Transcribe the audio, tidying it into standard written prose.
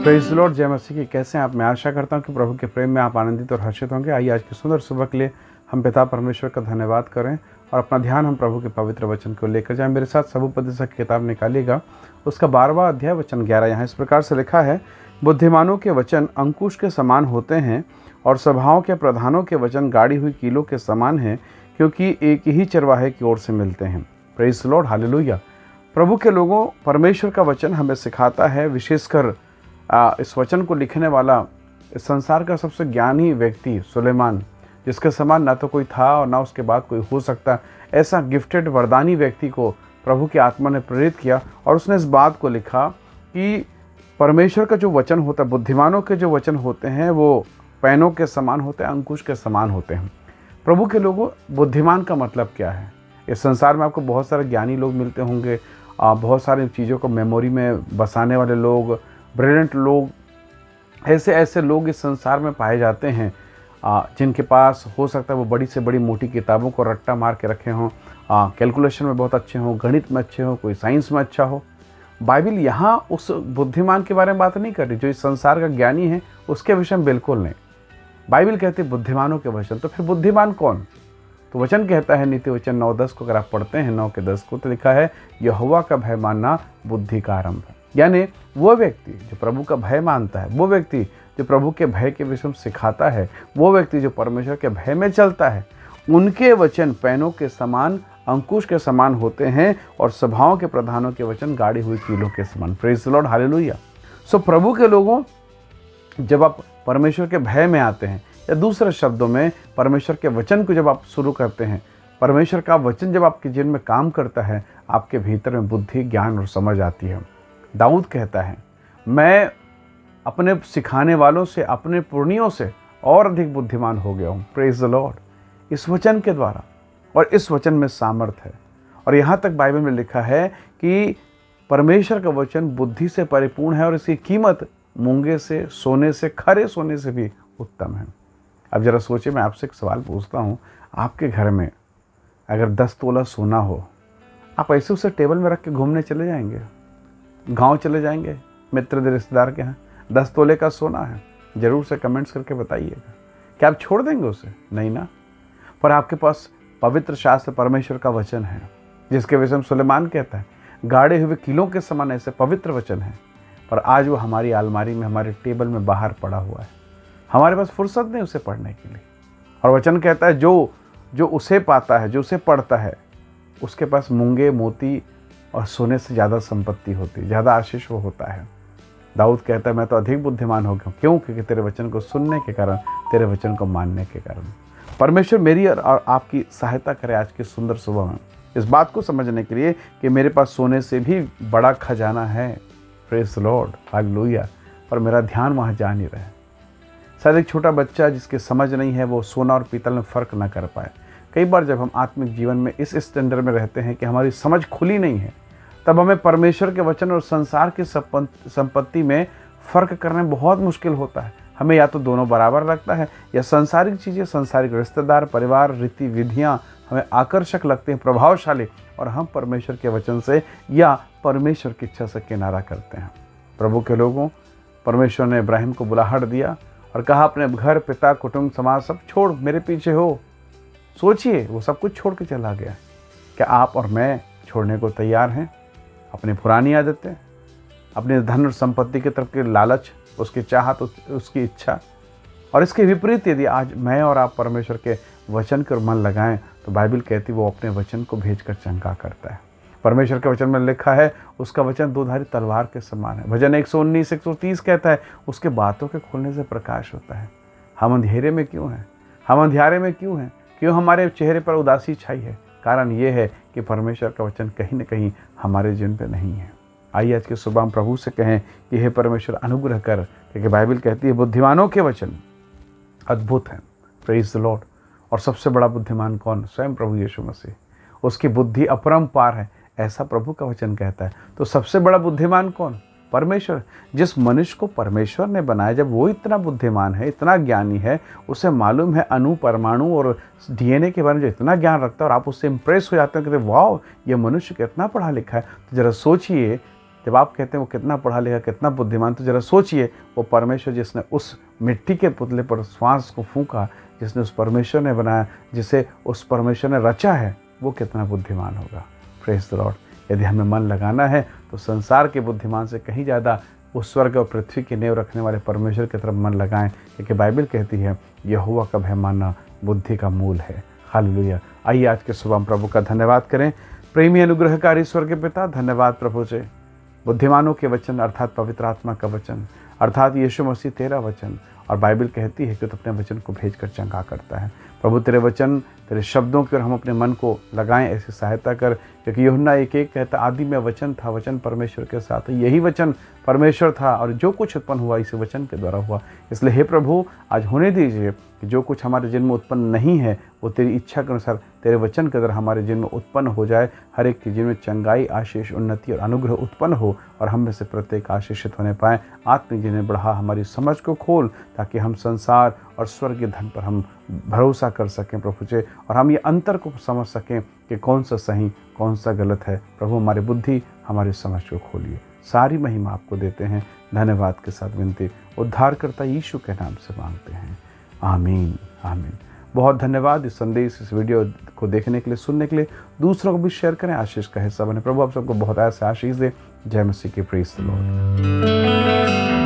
Praise the Lord, जय मसीह की। कैसे हैं आप? मैं आशा करता हूं कि प्रभु के प्रेम में आप आनंदित और हर्षित होंगे। आइए आज की सुंदर सुबह के लिए हम पिता परमेश्वर का धन्यवाद करें और अपना ध्यान हम प्रभु के पवित्र वचन को लेकर जाएं। मेरे साथ सबूपदेशक की किताब निकालिएगा, उसका 12वां अध्याय वचन 11। यहाँ इस प्रकार से लिखा है, बुद्धिमानों के वचन अंकुश के समान होते हैं और सभाओं के प्रधानों के वचन गाड़ी हुई कीलों के समान हैं, क्योंकि एक ही चरवाहे की ओर से मिलते हैं। Praise the Lord, hallelujah. प्रभु के लोगों, परमेश्वर का वचन हमें सिखाता है, विशेषकर इस वचन को लिखने वाला इस संसार का सबसे ज्ञानी व्यक्ति सुलेमान, जिसके समान ना तो कोई था और ना उसके बाद कोई हो सकता, ऐसा गिफ्टेड वरदानी व्यक्ति को प्रभु की आत्मा ने प्रेरित किया और उसने इस बात को लिखा कि परमेश्वर का जो वचन होता है, बुद्धिमानों के जो वचन होते हैं वो पैनों के समान होते हैं, अंकुश के समान होते हैं। प्रभु के लोगों, बुद्धिमान का मतलब क्या है? इस संसार में आपको बहुत सारे ज्ञानी लोग मिलते होंगे, बहुत सारी चीज़ों को मेमोरी में बसाने वाले लोग, ब्रिलियंट लोग, ऐसे लोग इस संसार में पाए जाते हैं, जिनके पास हो सकता है वो बड़ी से बड़ी मोटी किताबों को रट्टा मार के रखे हों, कैलकुलेशन में बहुत अच्छे हों, गणित में अच्छे हों, कोई साइंस में अच्छा हो। बाइबल यहाँ उस बुद्धिमान के बारे में बात नहीं कर रही जो इस संसार का ज्ञानी है, उसके विषय में बिल्कुल नहीं। बाइबल कहती है बुद्धिमानों के वचन। तो फिर बुद्धिमान कौन? तो वचन कहता है, नीति वचन 9:10 को अगर आप पढ़ते हैं, 9 के 10 को, तो लिखा है, यहोवा का भय मानना बुद्धि का आरंभ है। यानी वो व्यक्ति जो प्रभु का भय मानता है, वो व्यक्ति जो प्रभु के भय के विषय में सिखाता है, वो व्यक्ति जो परमेश्वर के भय में चलता है, उनके वचन पैनों के समान, अंकुश के समान होते हैं और सभाओं के प्रधानों के वचन गाड़ी हुई कीलों के समान। Praise the Lord, hallelujah. So प्रभु के लोगों, जब आप परमेश्वर के भय में आते हैं, या दूसरे शब्दों में परमेश्वर के वचन को जब आप शुरू करते हैं, परमेश्वर का वचन जब आपके जीवन में काम करता है, आपके भीतर में बुद्धि, ज्ञान और समझ आती है। दाऊद कहता है, मैं अपने सिखाने वालों से, अपने पुरनियों से और अधिक बुद्धिमान हो गया हूँ। Praise the Lord. इस वचन के द्वारा, और इस वचन में सामर्थ है। और यहाँ तक बाइबल में लिखा है कि परमेश्वर का वचन बुद्धि से परिपूर्ण है और इसकी कीमत मूंगे से, सोने से, खरे सोने से भी उत्तम है। अब जरा सोचिए, मैं आपसे एक सवाल पूछता हूँ, आपके घर में अगर 10 तोला सोना हो, आप ऐसे उसे टेबल में रख के घूमने चले जाएंगे? गांव चले जाएंगे मित्र रिश्तेदार के यहाँ? 10 तोले का सोना है, ज़रूर से कमेंट्स करके बताइएगा। क्या आप छोड़ देंगे उसे? नहीं ना। पर आपके पास पवित्र शास्त्र परमेश्वर का वचन है, जिसके विषय में सुलेमान कहता है, गाड़े हुए कीलों के समान ऐसे पवित्र वचन है, पर आज वो हमारी अलमारी में, हमारे टेबल में बाहर पड़ा हुआ है। हमारे पास फुर्सत नहीं उसे पढ़ने के लिए। और वचन कहता है, जो उसे पाता है, जो उसे पढ़ता है, उसके पास मूंगे, मोती और सोने से ज़्यादा संपत्ति होती है, ज़्यादा आशीष वो होता है। दाऊद कहता है, मैं तो अधिक बुद्धिमान हो गया। क्यों? क्योंकि तेरे वचन को सुनने के कारण, तेरे वचन को मानने के कारण। परमेश्वर मेरी और आपकी सहायता करे आज की सुंदर सुबह में इस बात को समझने के लिए कि मेरे पास सोने से भी बड़ा खजाना है। Praise the Lord, hallelujah. पर मेरा ध्यान वहाँ जा नहीं रहा है। शायद एक छोटा बच्चा जिसकी समझ नहीं है, वो सोना और पीतल में फ़र्क ना कर पाए। कई बार जब हम आत्मिक जीवन में इस स्टैंडर्ड में रहते हैं कि हमारी समझ खुली नहीं है, तब हमें परमेश्वर के वचन और संसार की संपत्ति में फ़र्क करने में बहुत मुश्किल होता है। हमें या तो दोनों बराबर लगता है, या संसारिक चीज़ें, संसारिक रिश्तेदार, परिवार, रीति विधियाँ हमें आकर्षक लगते हैं, प्रभावशाली, और हम परमेश्वर के वचन से या परमेश्वर की इच्छा से किनारा करते हैं। प्रभु के लोगों, परमेश्वर ने इब्राहिम को बुलाहट दिया और कहा, अपने घर, पिता, कुटुंब, समाज सब छोड़ मेरे पीछे हो। सोचिए, वो सब कुछ छोड़ के चला गया। क्या आप और मैं छोड़ने को तैयार हैं? अपनी पुरानी आदतें, अपने धन और संपत्ति की तरफ के लालच, उसकी चाहत, उसकी इच्छा, और इसके विपरीत यदि आज मैं और आप परमेश्वर के वचन पर मन लगाएं, तो बाइबल कहती वो अपने वचन को भेजकर चंगा करता है। परमेश्वर के वचन में लिखा है, उसका वचन दोधारी तलवार के समान है। भजन 119, 130 कहता है, उसके बातों के खोलने से प्रकाश होता है। हम अंधेरे में क्यों हैं? हम अंधियारे में क्यों हैं? क्यों हमारे चेहरे पर उदासी छाई है? कारण ये है कि परमेश्वर का वचन कहीं न कहीं हमारे जीवन पे नहीं है। आइए आज के सुबह हम प्रभु से कहें कि हे परमेश्वर, अनुग्रह कर, क्योंकि बाइबल कहती है बुद्धिमानों के वचन अद्भुत हैं। Praise the Lord. और सबसे बड़ा बुद्धिमान कौन? स्वयं प्रभु यीशु मसीह। उसकी बुद्धि अपरंपार है, ऐसा प्रभु का वचन कहता है। तो सबसे बड़ा बुद्धिमान कौन? परमेश्वर। जिस मनुष्य को परमेश्वर ने बनाया, जब वो इतना बुद्धिमान है, इतना ज्ञानी है, उसे मालूम है अणु, परमाणु और डीएनए के बारे में जो इतना ज्ञान रखता है, और आप उससे इम्प्रेस हो जाते हैं कि वाह, ये मनुष्य कितना पढ़ा लिखा है। तो ज़रा सोचिए, जब आप कहते हैं वो कितना पढ़ा लिखा, कितना बुद्धिमान, तो जरा सोचिए वो परमेश्वर जिसने उस मिट्टी के पुतले पर श्वास को फूंका, जिसने उस परमेश्वर ने बनाया, जिसे उस परमेश्वर ने रचा है, वो कितना बुद्धिमान होगा। Praise the Lord. यदि हमें मन लगाना है तो संसार के बुद्धिमान से कहीं ज़्यादा उस स्वर्ग और पृथ्वी की नींव रखने वाले परमेश्वर की तरफ मन लगाएं, क्योंकि बाइबल कहती है यहोवा का भय मानना बुद्धि का मूल है। हालेलुया। आइए आज के सुबह हम प्रभु का धन्यवाद करें। प्रेमी अनुग्रहकारी स्वर्ग के पिता, धन्यवाद प्रभु जी, बुद्धिमानों के वचन अर्थात पवित्र आत्मा का वचन अर्थात यीशु मसीह तेरा वचन, और बाइबल कहती है कि तो अपने वचन को भेजकर चंगा करता है। प्रभु तेरे वचन, तेरे शब्दों की ओर हम अपने मन को लगाएं, ऐसी सहायता कर, क्योंकि यूहन्ना 1:1 कहता आदि में वचन था, वचन परमेश्वर के साथ, यही वचन परमेश्वर था और जो कुछ उत्पन्न हुआ इस वचन के द्वारा हुआ। इसलिए हे प्रभु आज होने दीजिए कि जो कुछ हमारे जीवन में उत्पन्न नहीं है वो तेरी इच्छा के अनुसार तेरे वचन के द्वारा हमारे जीवन में उत्पन्न हो जाए। हर एक के जीवन में चंगाई, आशीष, उन्नति और अनुग्रह उत्पन्न हो और हम में से प्रत्येक आशीषित होने पाएँ। आत्मिक जीवन बढ़ा, हमारी समझ को खोल, ताकि हम संसार और स्वर्गीय धन पर हम भरोसा कर सकें प्रभु जी, और हम ये अंतर को समझ सकें कि कौन सा सही कौन सा गलत है। प्रभु हमारी बुद्धि, हमारी समझ को खोलिए। सारी महिमा आपको देते हैं, धन्यवाद के साथ विनती उद्धारकर्ता यीशु के नाम से मांगते हैं, आमीन आमीन। बहुत धन्यवाद इस संदेश, इस वीडियो को देखने के लिए, सुनने के लिए। दूसरों को भी शेयर करें, आशीष का हिस्सा बने। प्रभु आप सबको बहुत ऐसे आशीष दे। जय मसीह की। Praise the Lord.